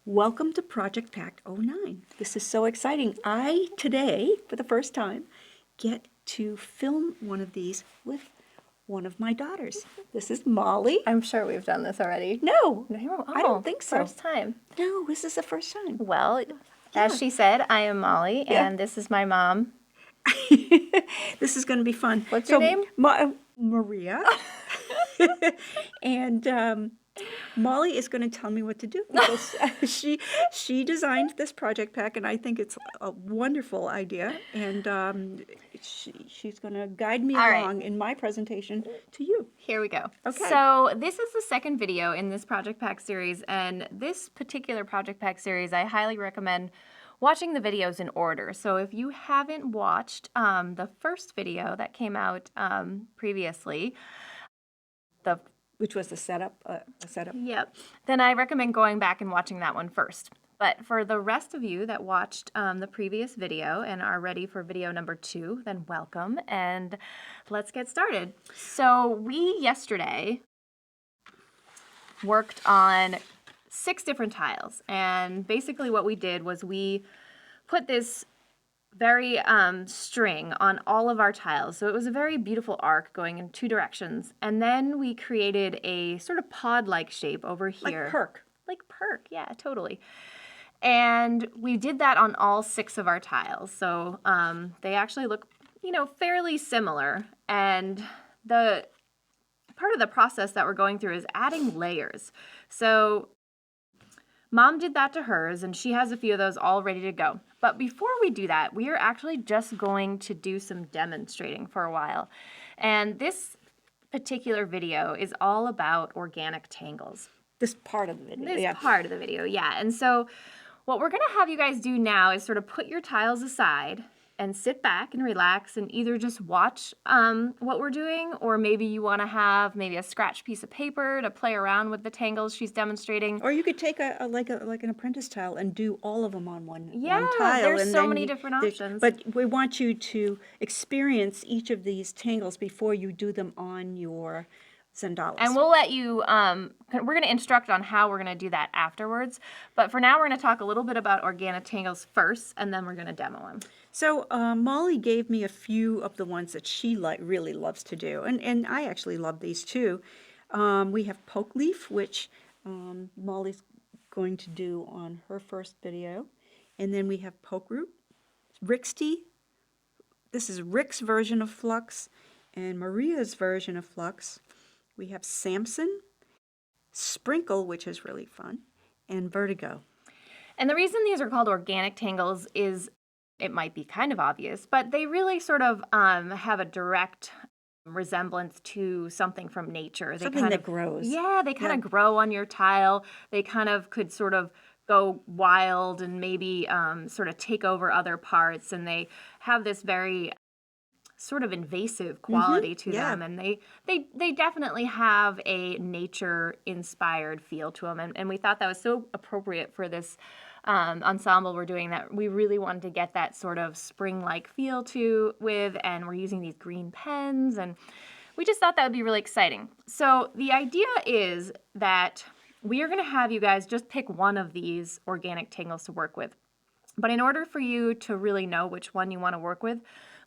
Welcome to Project Pack 09. This is so exciting. I, today, for the first time, get to film one of these with one of my daughters. This is Molly. I'm sure we've done this already. No, Oh, I don't think so. First time. No, this is the first time. Well, as she said, I am Molly, and this is my mom. This is going to be fun. What's your name? Maria. And Molly is going to tell me what to do because she designed this project pack, and I think it's a wonderful idea. And she's going to guide me along in my presentation to you. Here we go. Okay. So this is the second video in this project pack series, and this particular project pack series, I highly recommend watching the videos in order. So if you haven't watched the first video that came out previously, Which was the setup. Yep. Then I recommend going back and watching that one first. But for the rest of you that watched the previous video and are ready for video number 2, then welcome, and let's get started. So we yesterday worked on 6 different tiles, and basically what we did was we put this very string on all of our tiles. So it was a very beautiful arc going in 2 directions. And then we created a sort of pod-like shape over here. Like perk. Like perk, yeah, totally. And we did that on all 6 of our tiles. So they actually look, fairly similar. And the part of the process that we're going through is adding layers. So Mom did that to hers, and she has a few of those all ready to go. But before we do that, we are actually just going to do some demonstrating for a while. And this particular video is all about organic tangles. This part of the video. This part of the video, yeah. And so what we're going to have you guys do now is sort of put your tiles aside and sit back and relax and either just watch what we're doing, or maybe you want to have maybe a scratch piece of paper to play around with the tangles she's demonstrating. Or you could take like an apprentice tile and do all of them on one tile. There's so many different options. But we want you to experience each of these tangles before you do them on your Zentangle. And we'll let you, we're going to instruct on how we're going to do that afterwards. But for now, we're going to talk a little bit about organic tangles first, and then we're going to demo them. So Molly gave me a few of the ones that she really loves to do, and I actually love these too. We have Polk Leaf, which Molly's going to do on her first video, and then we have Polk Root, Rick's Tea. This is Rick's version of Flux, and Maria's version of Flux. We have Samson, Sprinkle, which is really fun, and Vertigo. And the reason these are called organic tangles is, it might be kind of obvious, but they really sort of have a direct resemblance to something from nature. Something that grows. Yeah, they kind of grow on your tile. They kind of could sort of go wild and maybe sort of take over other parts, and they have this very sort of invasive quality to them, and they definitely have a nature-inspired feel to them, and we thought that was so appropriate for this ensemble we're doing, that we really wanted to get that sort of spring-like feel with, and we're using these green pens, and we just thought that would be really exciting. So the idea is that we are going to have you guys just pick one of these organic tangles to work with. But in order for you to really know which one you want to work with,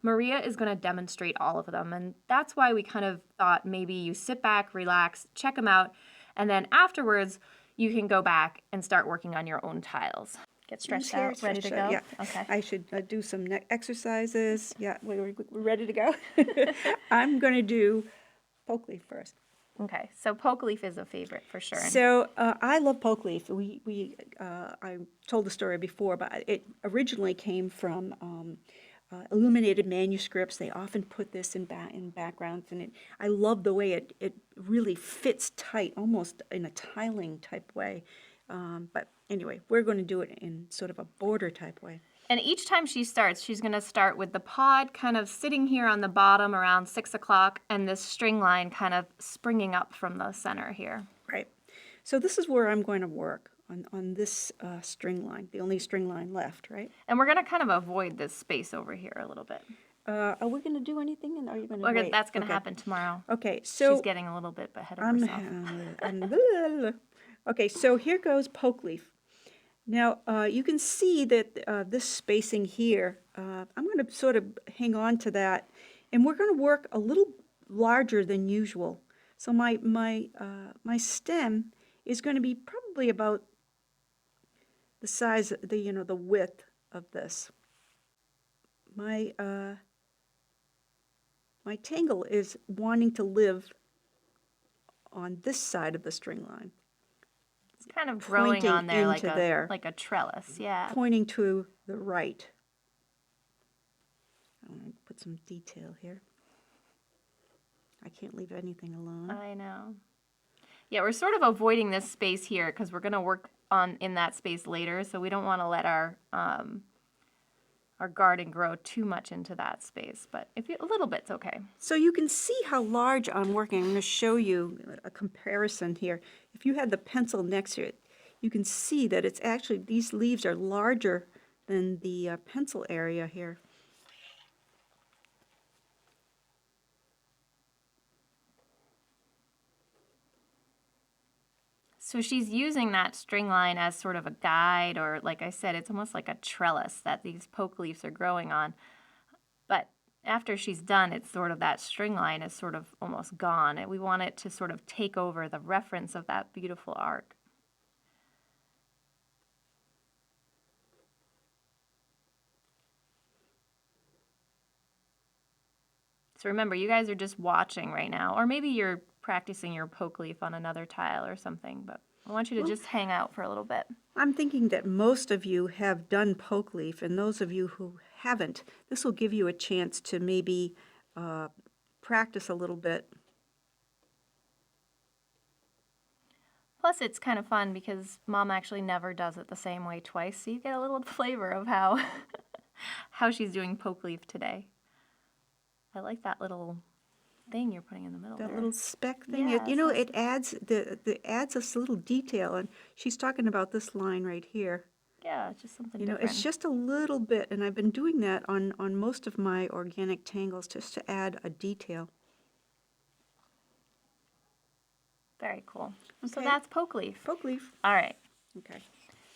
Maria is going to demonstrate all of them, and that's why we kind of thought maybe you sit back, relax, check them out, and then afterwards you can go back and start working on your own tiles. Get stretched out, ready to go? Yeah. Okay. I should do some exercises. Yeah, we're ready to go. I'm going to do Polk Leaf first. Okay, so Polk Leaf is a favorite for sure. So I love Polk Leaf. I told the story before, but it originally came from illuminated manuscripts. They often put this in backgrounds, and I love the way it really fits tight, almost in a tiling type way. But anyway, we're going to do it in sort of a border type way. And each time she starts, she's going to start with the pod kind of sitting here on the bottom around 6 o'clock, and this string line kind of springing up from the center here. Right. So this is where I'm going to work. On this string line, the only string line left, right? And we're going to kind of avoid this space over here a little bit. Are we going to do anything, and are you going to wait? That's going to happen tomorrow. Okay, so she's getting a little bit ahead of herself. Okay, so here goes Polk Leaf. Now, you can see that this spacing here, I'm going to sort of hang on to that, and we're going to work a little larger than usual. So my stem is going to be probably about the size, the width of this. My tangle is wanting to live on this side of the string line. It's kind of growing on there there, like a trellis, yeah. pointing to the right. I want to put some detail here. I can't leave anything alone. I know. Yeah, we're sort of avoiding this space here because we're going to work in that space later, so we don't want to let our garden grow too much into that space, but a little bit's okay. So you can see how large I'm working. I'm going to show you a comparison here. If you had the pencil next to it, you can see that it's actually, these leaves are larger than the pencil area here. So she's using that string line as sort of a guide, or like I said, it's almost like a trellis that these poke leaves are growing on. But after she's done, it's sort of that string line is sort of almost gone, and we want it to sort of take over the reference of that beautiful arc. So remember, you guys are just watching right now, or maybe you're practicing your poke leaf on another tile or something, but I want you to just hang out for a little bit. I'm thinking that most of you have done poke leaf, and those of you who haven't, this will give you a chance to maybe practice a little bit. Plus, it's kind of fun because Mom actually never does it the same way twice, so you get a little flavor of how she's doing poke leaf today. I like that little thing you're putting in the middle That there. little speck thing, Yeah, it adds adds us a little detail, and she's talking about this line right here. Yeah, just something different. It's just a little bit, and I've been doing that on most of my organic tangles just to add a detail. Very cool. Okay. So that's poke leaf. Poke leaf. All right. Okay.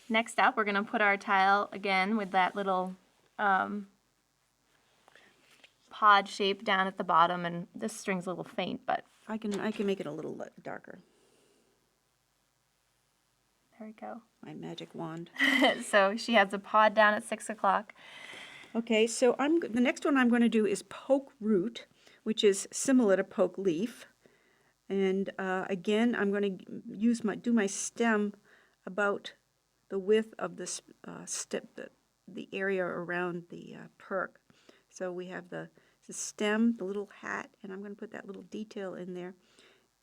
Next up, we're going to put our tile again with that little pod shape down at the bottom, and this string's a little faint, but I can make it a little darker. there we go. My magic wand. So she has a pod down at 6 o'clock. Okay, so the next one I'm going to do is poke root, which is similar to poke leaf. And again, I'm going to do my stem about the width of this the area around the perk. So we have the stem, the little hat, and I'm going to put that little detail in there.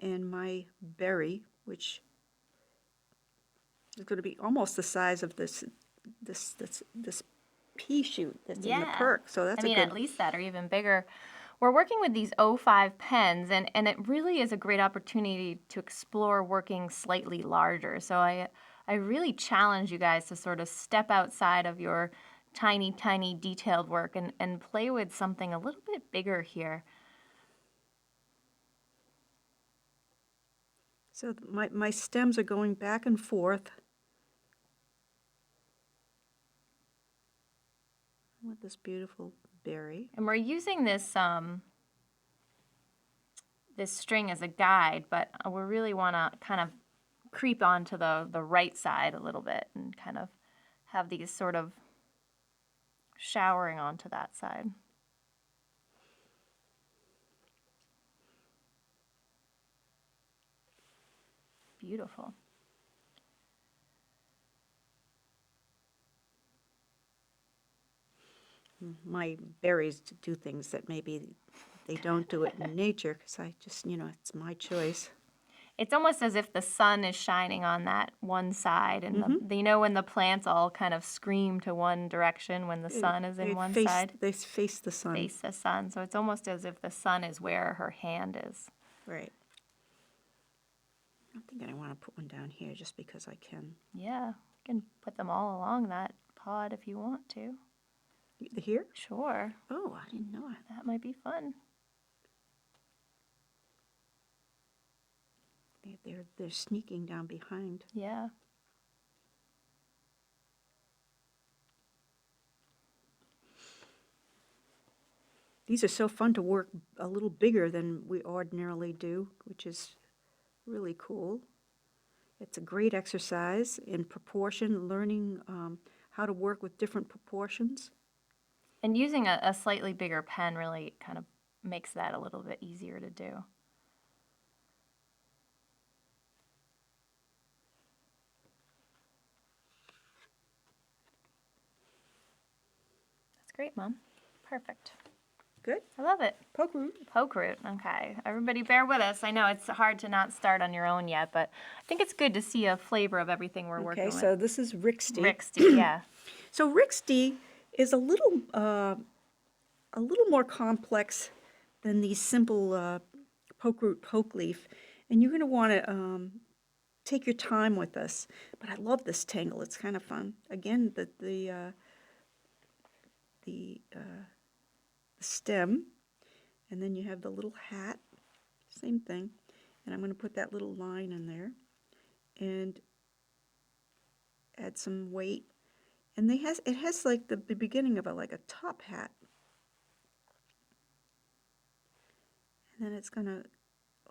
And my berry, which is going to be almost the size of this pea shoot that's in the perk. So that's at least that, or even bigger. We're working with these 05 pens, and it really is a great opportunity to explore working slightly larger. So I really challenge you guys to sort of step outside of your tiny, tiny detailed work and play with something a little bit bigger here. So my stems are going back and forth. With this beautiful berry. And we're using this this string as a guide, but we really want to kind of creep onto the right side a little bit and kind of have these sort of showering onto that side. Beautiful. My berries do things that maybe they don't do it in nature, because I just, it's my choice. It's almost as if the sun is shining on that one side, and when the plants all kind of scream to one direction when the sun is in one side. They face the sun. Face the sun, so it's almost as if the sun is where her hand is. Right. I'm thinking I want to put one down here just because I can. Yeah, you can put them all along that pod if you want to. Here? Sure. Oh, I didn't know it. That might be fun. They're sneaking down behind. Yeah. these are so fun to work a little bigger than we ordinarily do, which is really cool. It's a great exercise in proportion, learning how to work with different proportions. And using a slightly bigger pen really kind of makes that a little bit easier to do. That's great, Mom. Perfect. Good. I love it. Poke root. Poke root. Okay. Everybody bear with us. I know it's hard to not start on your own yet, but I think it's good to see a flavor of everything we're working with. Okay, so this is Rixty. Rixty, yeah. So Rixty is a little more complex than the simple poke root, poke leaf, and you're going to want to take your time with this. But I love this tangle; it's kind of fun. Again, the stem, and then you have the little hat, same thing. And I'm going to put that little line in there, and add some weight. And it has like the beginning of like a top hat. And then it's going to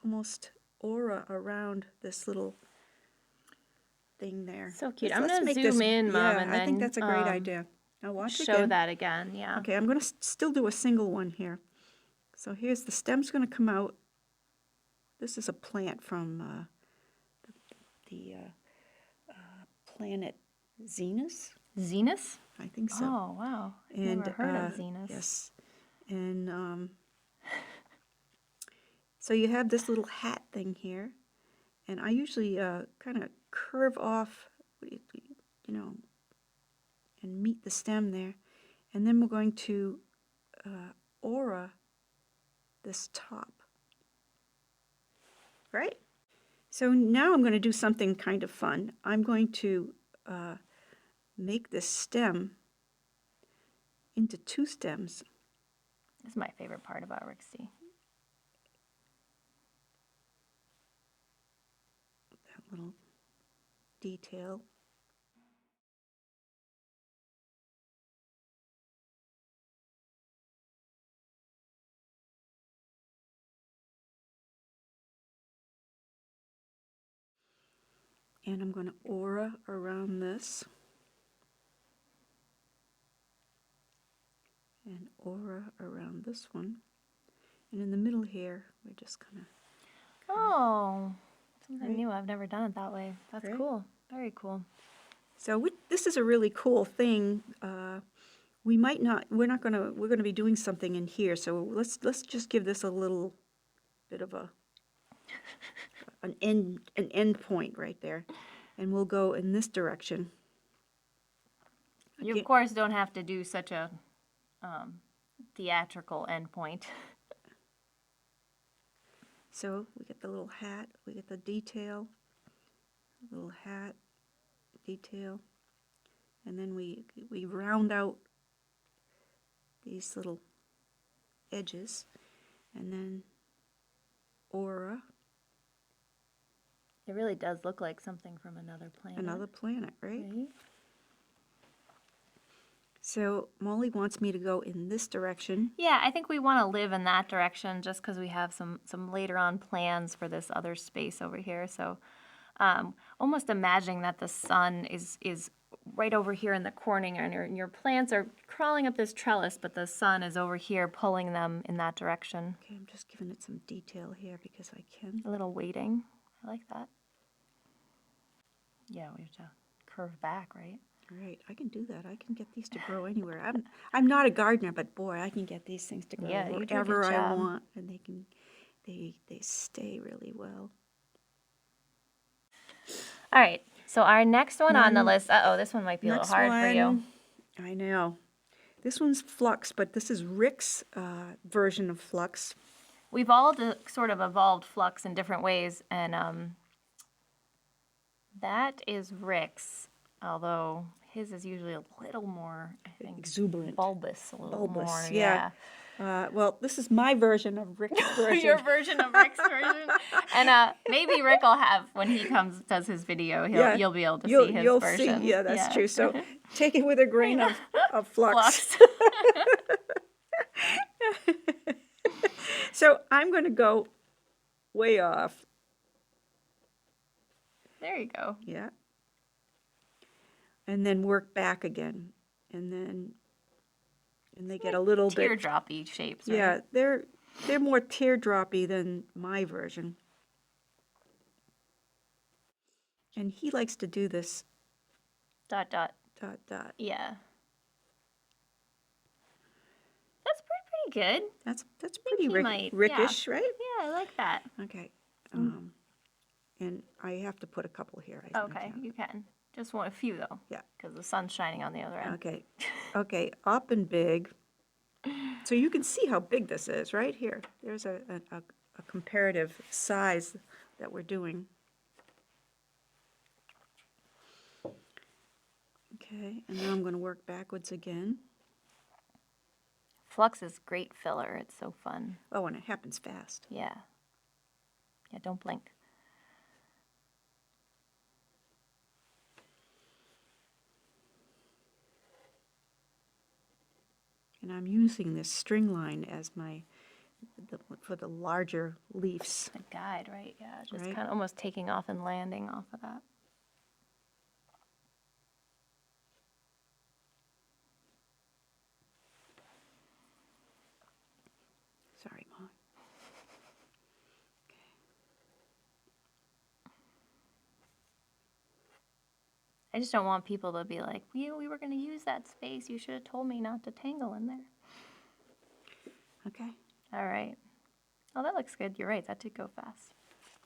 almost aura around this little thing there. So cute. Let's I'm going make to this- zoom in, Mom, yeah, and then I think that's a great idea. Now watch show again. that again, yeah. Okay, I'm going to still do a single one here. So here's the stem's going to come out. This is a plant from the planet Zenus. Zenus? I think so. Oh, wow. And Never heard of Zenus. yes, and so you have this little hat thing here, and I usually kind of curve off, and meet the stem there, and then we're going to aura this top. Right? So now I'm going to do something kind of fun. I'm going to make this stem into two stems. This is my favorite part about Rixty. That little detail. And I'm going to aura around this. And aura around this one. And in the middle here, we're just going to... Oh, something Right. new. I've never done it that way. That's Right. cool. Very cool. So this is a really cool thing. We're going to be doing something in here. So let's just give this a little bit of an end point right there. And we'll go in this direction. You, Again- of course, don't have to do such a theatrical endpoint. So we get the little hat, we get the detail, little hat, detail, and then we round out these little edges, and then aura, It really does look like something from another planet. another planet, right? Right? So Molly wants me to go in this direction. Yeah, I think we want to live in that direction just because we have some later on plans for this other space over here. So almost imagining that the sun is right over here in the corner and your plants are crawling up this trellis, but the sun is over here pulling them in that direction. Okay, I'm just giving it some detail here because I can. A little weighting. I like that. Yeah, we have to curve back, right? Right, I can do that. I can get these to grow anywhere. I'm not a gardener, but boy, I can get these things to grow Yeah, you do a good wherever I job. want, and they stay really well. All right, so our next one on the list, this one might be a little Next hard for you. one, I know. This one's Flux, but this is Rick's version of Flux. We've all sort of evolved Flux in different ways, and that is Rick's, although his is usually a little more, I think, Exuberant. bulbous, a little Bulbous, more. yeah. Well, this is my version of Rick's version. Your version of Rick's version, and maybe Rick will have when he does his video. You'll be able to see his you'll version. See, yeah, that's true. So take it with a grain of Flux. Flux. So I'm going to go way off. There you go. Yeah. And then work back again. And they get a little bit Teardroppy shapes, right? Yeah, they're more teardroppy than my version. And he likes to do this Dot, dot. dot dot. Yeah. That's pretty good. That's he pretty might, rickish, right? Yeah, I like that. Okay. And I have to put a couple here. I Okay, think. you can. Just want a few, though. Yeah. Because the sun's shining on the other end. Okay. Okay, up and big. So you can see how big this is right here. There's a comparative size that we're doing. Okay, and now I'm going to work backwards again. Flux is great filler. It's so fun. Oh, and it happens fast. Yeah. Yeah, don't blink. And I'm using this string line as for the larger leaves. The guide, right? Yeah, just Right. kind of almost taking off and landing off of that. Sorry, Mom. I just don't want people to be like, we were going to use that space. You should have told me not to tangle in there. Okay. All right. Oh, that looks good. You're right. That did go fast.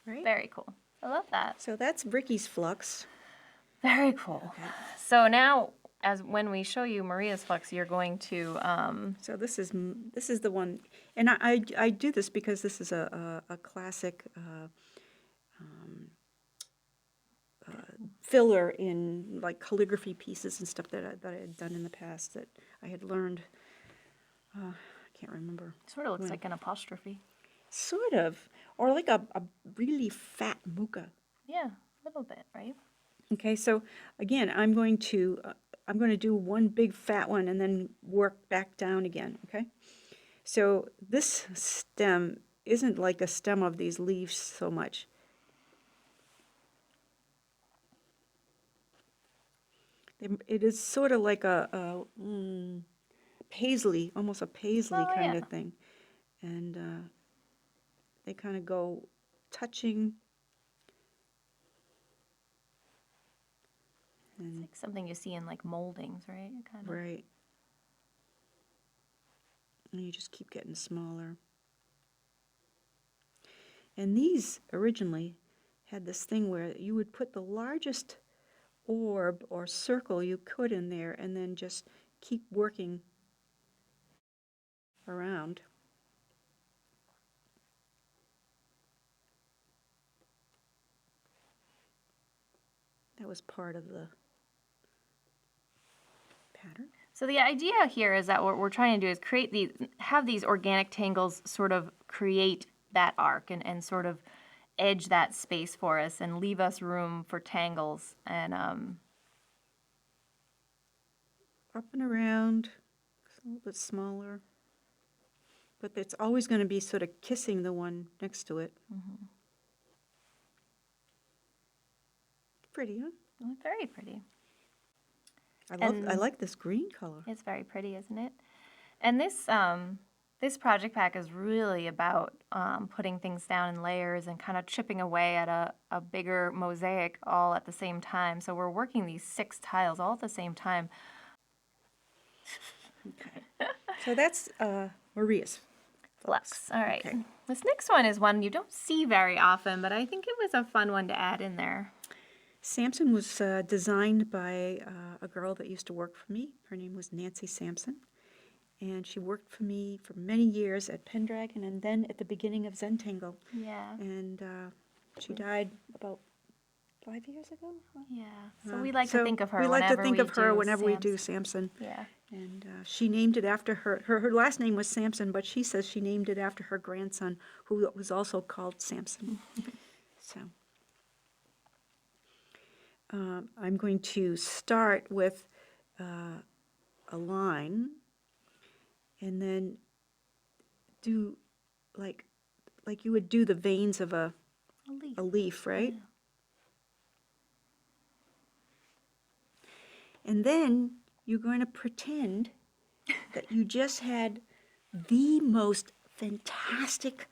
Right. Very cool. I love that. So that's Ricky's Flux. Very cool. Okay. So now, when we show you Maria's Flux, you're going to... So this is the one, and I do this because this is a classic filler in like calligraphy pieces and stuff that I had done in the past that I had learned. I can't remember. Sort of looks like an apostrophe. Sort of, or like a really fat muka. Yeah, a little bit, right? Okay, so again, I'm going to do one big fat one and then work back down again, okay? So this stem isn't like a stem of these leaves so much. It is sort of like a paisley, almost a paisley kind of thing. And they kind of go touching. It's like something you see in like moldings, right? Kind of. Right. And you just keep getting smaller. And these originally had this thing where you would put the largest orb or circle you could in there and then just keep working around. That was part of the pattern. So the idea here is that what we're trying to do is have these organic tangles sort of create that arc and sort of edge that space for us and leave us room for tangles and Up and around, a little bit smaller. But it's always going to be sort of kissing the one next to it. Mm-hmm. Pretty, huh? Well, very pretty. I like this green color. It's very pretty, isn't it? And this project pack is really about putting things down in layers and kind of chipping away at a bigger mosaic all at the same time. So we're working these 6 tiles all at the same time. Okay. So that's Maria's Flux. All right. Okay. This next one is one you don't see very often, but I think it was a fun one to add in there. Samson was designed by a girl that used to work for me. Her name was Nancy Samson. And she worked for me for many years at Pendragon and then at the beginning of Zentangle. Yeah. And she died about 5 years ago. Yeah. So we like to think of her we like to whenever think we of her do whenever we do Samson. Samson. Yeah. And she named it after her last name was Samson, but she says she named it after her grandson, who was also called Samson. So I'm going to start with a line and then do like you would do the veins of A leaf. a leaf, right? Yeah. And then you're going to pretend that you just had the most fantastic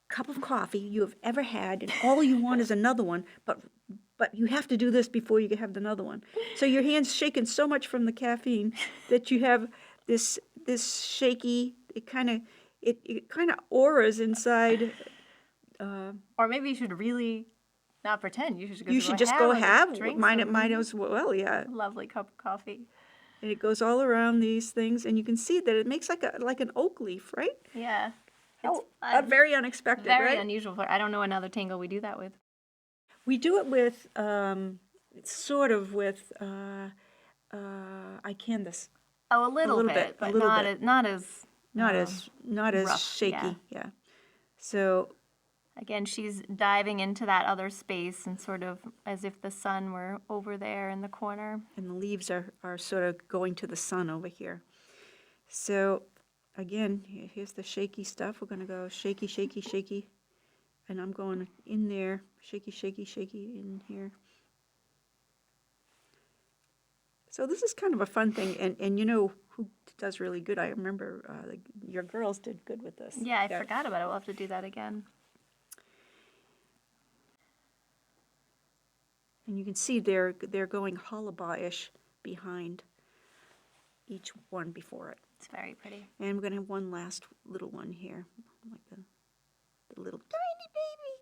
cup of coffee you have ever had, and all you want is another one, but you have to do this before you can have another one. So your hand's shaking so much from the caffeine that you have this shaky, it kind of auras inside. Or maybe you should really not pretend. You should Just go have drink mine. some Might as well, yeah. lovely cup of coffee. And it goes all around these things, and you can see that it makes like an oak leaf, right? Yeah. It's very unexpected, Very right? unusual. I don't know another tangle we do that with. We do it with sort of with iCanvas. Oh, a little bit, but not as Not as rough, shaky, yeah. So again, she's diving into that other space and sort of as if the sun were over there in the corner. and the leaves are sort of going to the sun over here. So again, here's the shaky stuff. We're going to go shaky, shaky, shaky. And I'm going in there, shaky, shaky, shaky in here. So this is kind of a fun thing. And you know who does really good? I remember your girls did good with this. Yeah, I forgot about it. We'll have to do that again. And you can see they're going hollabah-ish behind each one before it. It's very pretty. And we're going to have one last little one here, like the little tiny baby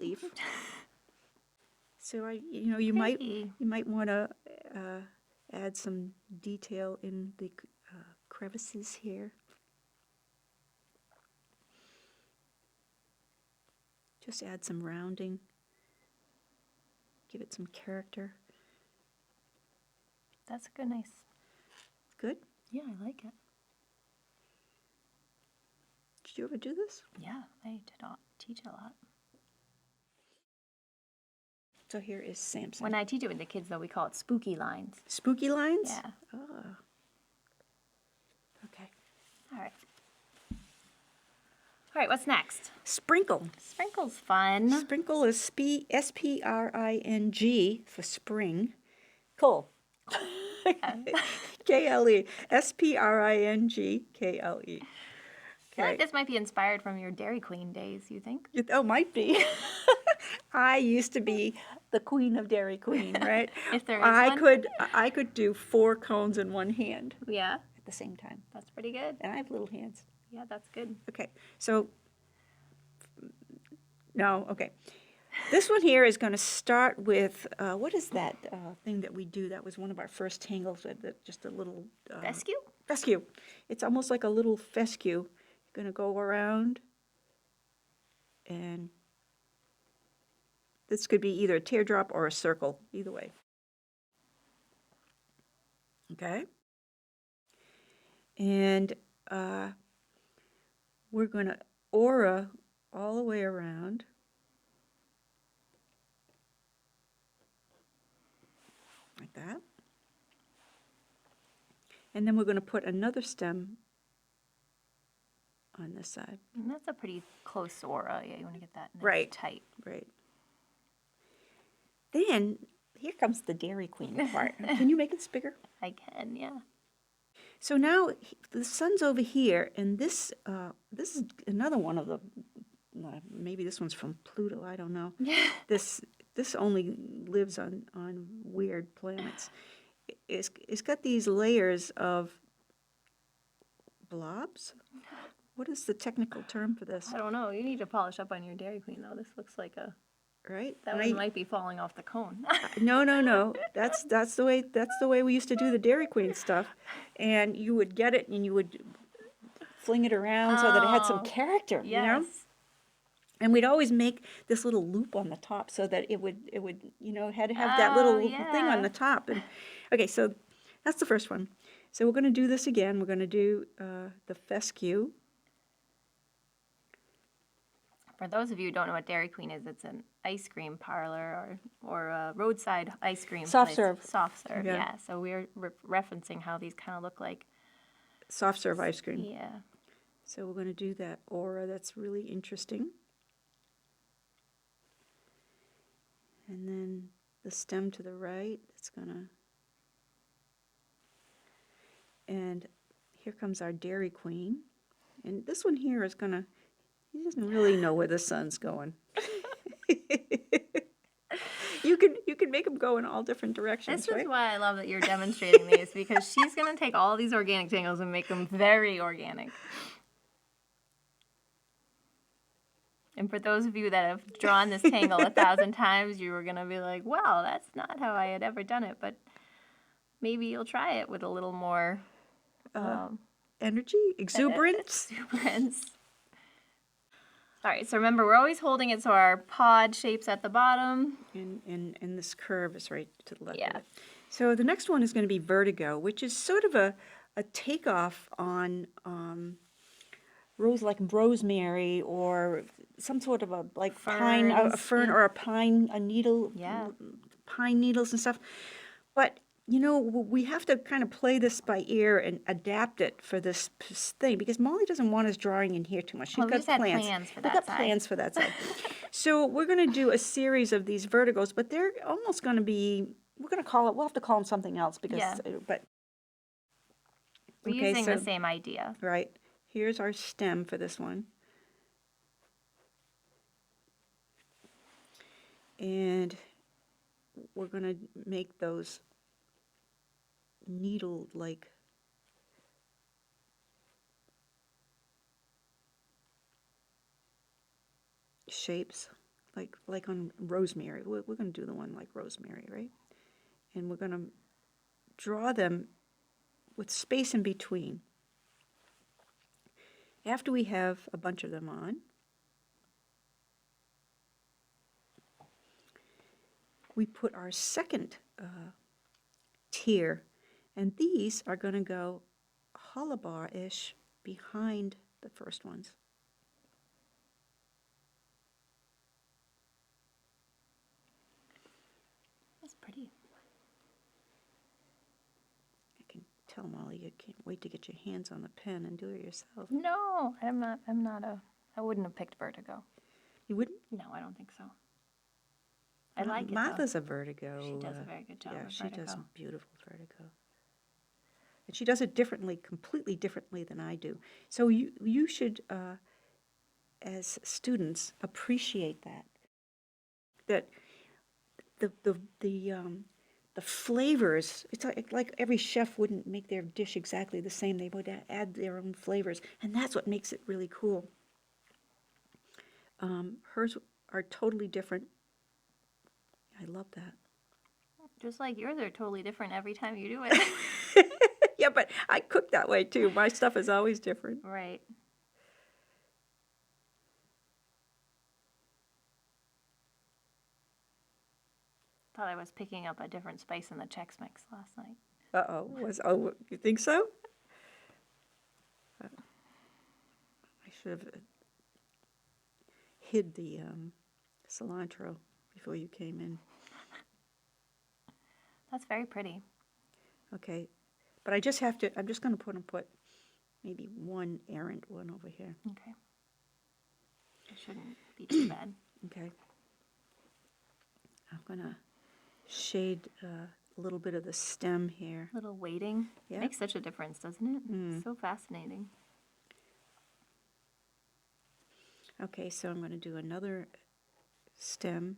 leaf. So you might want to add some detail in the crevices here. Just add some rounding. Give it some character. That's good, nice. Good? Yeah, I like it. Did you ever do this? Yeah, I did not teach a lot. So here is Samson. When I teach it with the kids, though, we call it spooky lines. Spooky lines? Yeah. Oh. Okay. All right. All right, what's next? Sprinkle. Sprinkle's fun. Sprinkle is S-P-R-I-N-G for spring. Cool. K-L-E. S-P-R-I-N-G-K-L-E. I feel like this might be inspired from your Dairy Queen days, you think? Oh, might be. I used to be the queen of Dairy Queen, right? If there is one. I could do 4 cones in one hand Yeah, at the same time. that's pretty good. And I have little hands. Yeah, that's good. Okay, so, no, okay. This one here is going to start with, what is that thing that we do? That was one of our first tangles, just a little... Fescue? Fescue. It's almost like a little fescue. You're going to go around, and this could be either a teardrop or a circle, either way. Okay? And we're going to aura all the way around. Like that. And then we're going to put another stem on this side. And that's a pretty close aura. Yeah, you want to get that nice Right. tight. Right. Then, here comes the Dairy Queen part. Can you make this bigger? I can, yeah. So now the sun's over here, and this is another one of the, maybe this one's from Pluto, I don't know. This only lives on weird planets. It's got these layers of blobs. What is the technical term for this? I don't know. You need to polish up on your Dairy Queen, though. This looks like a... Right? That one might be falling off the cone. No. That's the way we used to do the Dairy Queen stuff. And you would get it and you would fling it around so that it had some character, Yes. you know? And we'd always make this little loop on the top so that it would had to have that little thing on the top. And okay, so that's the first one. So we're going to do this again. We're going to do the fescue. For those of you who don't know what Dairy Queen is, it's an ice cream parlor or a roadside ice cream Soft place. serve. Soft serve, Yeah. yeah. So we're referencing how these kind of look like. Soft serve ice cream. Yeah. So we're going to do that aura. That's really interesting. And then the stem to the right, it's going to... And here comes our Dairy Queen. And this one here is going to... He doesn't really know where the sun's going. You can make them go in all different directions, This right? is why I love that you're demonstrating these, because she's going to take all these organic tangles and make them very organic. And for those of you that have drawn this tangle 1,000 times, you were going to be like, well, that's not how I had ever done it. But maybe you'll try it with a little more... energy? Exuberance? exuberance. All right, so remember, we're always holding it so our pod shape's at the bottom. And this curve is right to the left Yeah. of it. So the next one is going to be Vertigo, which is sort of a takeoff on rosemary or some sort of a pine, a Ferns, fern yeah. or a needle, Yeah. pine needles and stuff. But you know, we have to kind of play this by ear and adapt it for this thing, because Molly doesn't want us drawing in here too much. She's Well, we got just had plans. plans for We've that got side. plans for that side. So we're going to do a series of these vertigos, but they're almost going to be, we'll have to call them something else because, Yeah. but. We're Okay, using so- the same idea. Right, here's our stem for this one. And we're going to make those needle-like shapes, like on rosemary. We're going to do the one like rosemary, right? And we're going to draw them with space in between. After we have a bunch of them on, we put our second tier, and these are going to go hollow bar-ish behind the first ones. That's pretty. I can tell, Molly, you can't wait to get your hands on the pen and do it yourself. No, I wouldn't have picked Vertigo. You wouldn't? No, I don't think so. I like it, though. Martha's a Vertigo. She does a very good job Yeah, with she does Vertigo. beautiful Vertigo. And she does it differently, completely differently than I do. So you should, as students, appreciate that. That the flavors, it's like every chef wouldn't make their dish exactly the same. They would add their own flavors, and that's what makes it really cool. Hers are totally different. I love that. Just like yours are totally different every time you do it. Yeah, but I cook that way too. My stuff is always different. Right. Thought I was picking up a different spice in the Chex Mix last night. Uh-oh. You think so? I should have hid the cilantro before you came in. That's very pretty. Okay, but I'm just going to put maybe one errant one over here. Okay. It shouldn't be too bad. Okay. I'm going to shade a little bit of the stem here. Little weighting. Yeah. Makes such a difference, doesn't it? So fascinating. Okay, so I'm going to do another stem.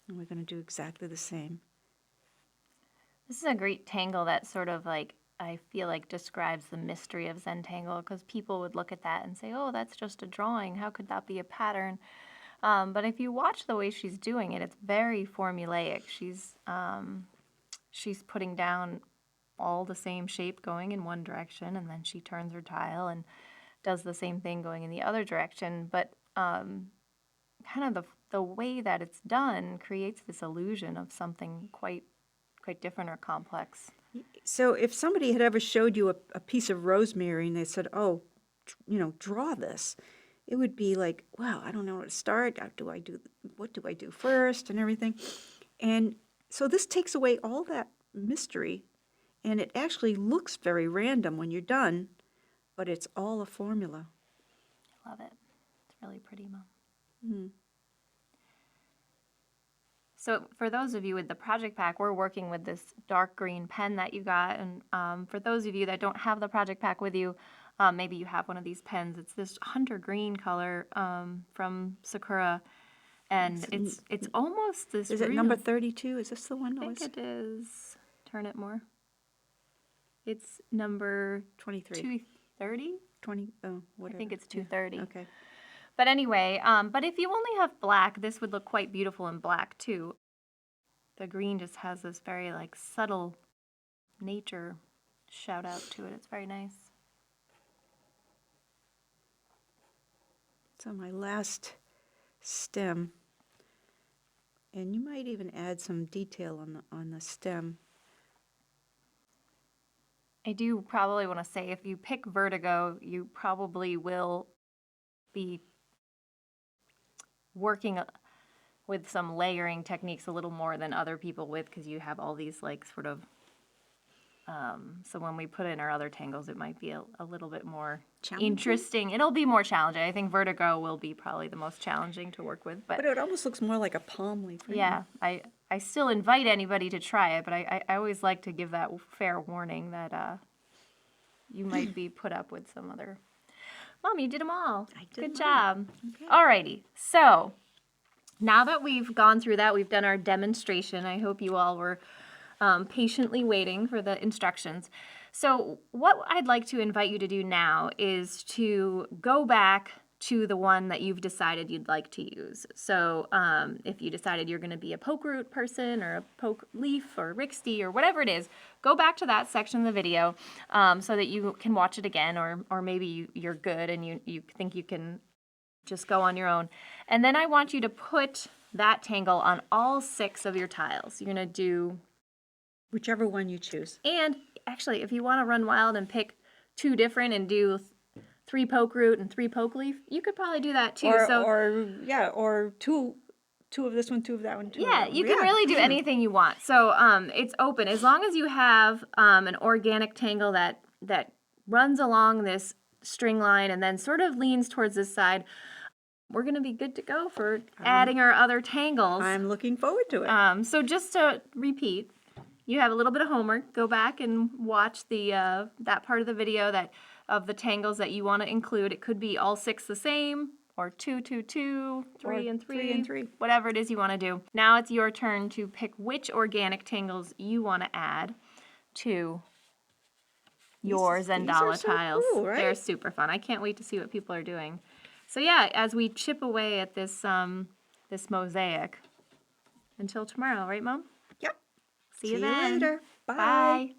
And we're going to do exactly the same. This is a great tangle that sort of like, I feel like describes the mystery of Zentangle, because people would look at that and say, oh, that's just a drawing. How could that be a pattern? But if you watch the way she's doing it, it's very formulaic. She's putting down all the same shape going in one direction, and then she turns her tile and does the same thing going in the other direction. But kind of the way that it's done creates this illusion of something quite different or complex. So if somebody had ever showed you a piece of rosemary and they said, oh, draw this, it would be like, wow, I don't know where to start. What do I do first and everything? And so this takes away all that mystery, and it actually looks very random when you're done, but it's all a formula. I love it. It's really pretty, Mom. Mm. So for those of you with the Project Pack, we're working with this dark green pen that you got. And for those of you that don't have the Project Pack with you, maybe you have one of these pens. It's this hunter green color from Sakura. And it's almost this. Is it number 32? Is this the one? I think it is. Turn it more. It's number 23. 230? 20, oh, whatever. I think it's 230. Yeah. Okay. But anyway, but if you only have black, this would look quite beautiful in black too. The green just has this very like subtle nature shout out to it. It's very nice. So my last stem, and you might even add some detail on the stem. I do probably want to say if you pick Vertigo, you probably will be working with some layering techniques a little more than other people with, because you have all these like sort of so when we put in our other tangles, it might be a little bit more interesting. It'll be more challenging. I think Vertigo will be probably the most challenging to work with. But it almost looks more like a palm leaf. Right? Yeah, I still invite anybody to try it, but I always like to give that fair warning that you might be put up with some other. Mom, you did them all. I did. Good job. Okay. Alrighty, so now that we've gone through that, we've done our demonstration. I hope you all were patiently waiting for the instructions. So what I'd like to invite you to do now is to go back to the one that you've decided you'd like to use. So if you decided you're going to be a poke root person or a poke leaf or Rixty or whatever it is, go back to that section of the video so that you can watch it again, or maybe you're good and you think you can just go on your own. And then I want you to put that tangle on all 6 of your tiles. You're going to do Whichever one you choose. And actually, if you want to run wild and pick 2 different and do 3 poke root and 3 poke leaf, you could probably do that too. Or two of this one, 2 of that one, 2 of that one. You can really do anything you want. So it's open. As long as you have an organic tangle that runs along this string line and then sort of leans towards this side, we're going to be good to go for adding our other tangles. I'm looking forward to it. So just to repeat, you have a little bit of homework. Go back and watch the that part of the video of the tangles that you want to include. It could be all 6 the same, or 2, 2, 2, 3 and 3, 3 and 3. Whatever it is you want to do. Now it's your turn to pick which organic tangles you want to add to your Zentangle tiles. Cool, right? They're super fun. I can't wait to see what people are doing. So yeah, as we chip away at this this mosaic, until tomorrow, right, Mom? Yep. See you See then. you later. Bye. Bye.